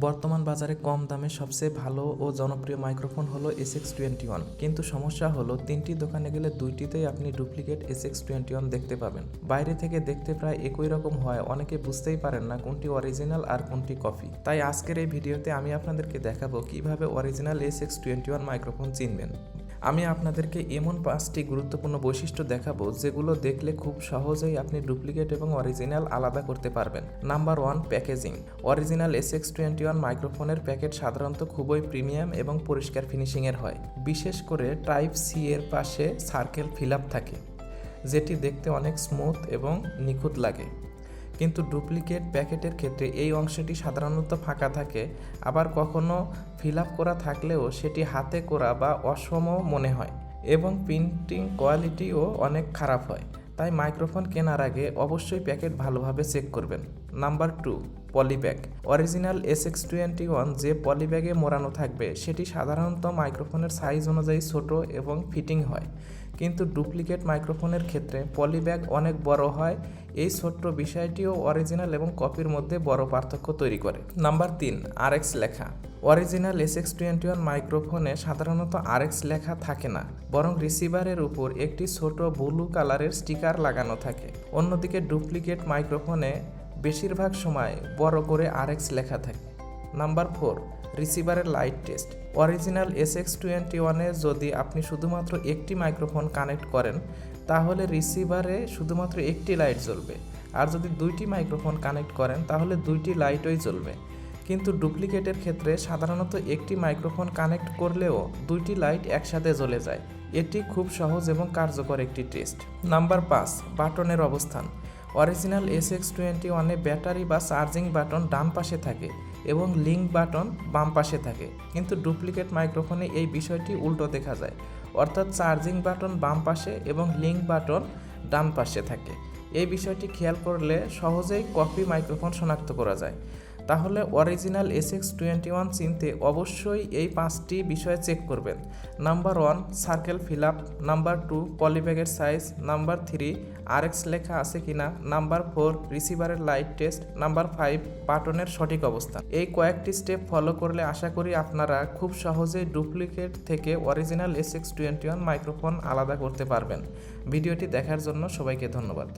বর্তমান বাজারে কম দামে সবচেয়ে ভালো ও জনপ্রিয় মাইক্রোফোন হলো SX21, কিন্তু সমস্যা হলো তিনটি দোকানে গেলে দুইটিতেই আপনি ডুপ্লিকেট SX21 দেখতে পাবেন। বাইরে থেকে দেখতে প্রায় একই রকম হয় অনেকে বুঝতেই পারেন না কোনটি অরিজিনাল আর কোনটি কপি। তাই আজকের এই ভিডিওতে আমি আপনাদেরকে দেখাবো কিভাবে অরিজিনাল SX21 মাইক্রোফোন চিনবেন। আমি আপনাদেরকে এমন 5টি গুরুত্বপূর্ণ বৈশিষ্ট্য দেখাবো যেগুলো দেখলে খুব সহজেই আপনি ডুপ্লিকেট এবং অরিজিনাল আলাদা করতে পারবেন। Number 1, packaging. অরিজিনাল SX21 মাইক্রোফোনের প্যাকেট সাধারণত খুবই প্রিমিয়াম এবং পরিষ্কার ফিনিশিংয়ের হয়। বিশেষ করে টাইপ সি এর পাশে সার্কেল ফিল আপ থাকে, যেটি দেখতে অনেক স্মুথ এবং নিখুঁত লাগে। কিন্তু ডুপ্লিকেট প্যাকেটের ক্ষেত্রে এই অংশটি সাধারণত ফাঁকা থাকে, আবার কখনো ফিল আপ করা থাকলেও সেটি হাতে করা বা অসম মনে হয় এবং প্রিন্টিং কোয়ালিটিও অনেক খারাপ হয়। তাই মাইক্রোফোন কেনার আগে অবশ্যই প্যাকেট ভালোভাবে চেক করবেন। Number 2, polybag. অরিজিনাল SX21 যে পলিব্যাগে মোড়ানো থাকবে সেটি সাধারণত মাইক্রোফোনের সাইজ অনুযায়ী ছোট এবং ফিটিং হয়, কিন্তু ডুপ্লিকেট মাইক্রোফোনের ক্ষেত্রে পলিব্যাগ অনেক বড় হয়। এই ছোট্ট বিষয়টিও অরিজিনাল এবং কপির মধ্যে বড় পার্থক্য তৈরি করে। নাম্বার 3, RX লেখা। অরিজিনাল SX21 মাইক্রোফোনে সাধারণত RX লেখা থাকে না, বরং রিসিভারের উপর একটি ছোট ব্লু কালারের স্টিকার লাগানো থাকে। অন্যদিকে ডুপ্লিকেট মাইক্রোফোনে বেশিরভাগ সময় বড় করে RX লেখা থাকে। নাম্বার 4, রিসিভারের লাইট টেস্ট। অরিজিনাল SX21-এ যদি আপনি শুধুমাত্র একটি মাইক্রোফোন কানেক্ট করেন তাহলে রিসিভারে শুধুমাত্র একটি লাইট জ্বলবে, আর যদি দুইটি মাইক্রোফোন কানেক্ট করেন তাহলে দুইটি লাইটই জ্বলবে। কিন্তু ডুপ্লিকেটের ক্ষেত্রে সাধারণত একটি মাইক্রোফোন কানেক্ট করলেও দুইটি লাইট একসাথে জ্বলে যায়। এটি খুব সহজ এবং কার্যকর একটি টেস্ট। নাম্বার 5, বাটনের অবস্থান। অরিজিনাল SX21-এ ব্যাটারি বা চার্জিং বাটন ডান পাশে থাকে এবং লিঙ্ক বাটন বাম পাশে থাকে, কিন্তু ডুপ্লিকেট মাইক্রোফোনে এই বিষয়টি উল্টো দেখা যায়, অর্থাৎ চার্জিং বাটন বাম পাশে এবং লিঙ্ক বাটন ডান পাশে থাকে। এই বিষয়টি খেয়াল করলে সহজেই কপি মাইক্রোফোন শনাক্ত করা যায়। তাহলে অরিজিনাল SX21 চিনতে অবশ্যই এই 5টি বিষয় চেক করবেন। Number 1, circle fill up. Number 2, পলিব্যাগের সাইজ। নাম্বার 3, RX লেখা আছে কিনা। নাম্বার 4, রিসিভারের লাইট টেস্ট। নাম্বার 5, বাটনের সঠিক অবস্থান। এই কয়েকটি স্টেপ ফলো করলে আশা করি আপনারা খুব সহজেই ডুপ্লিকেট থেকে অরিজিনাল SX21 মাইক্রোফোন আলাদা করতে পারবেন। ভিডিওটি দেখার জন্য সবাইকে ধন্যবাদ।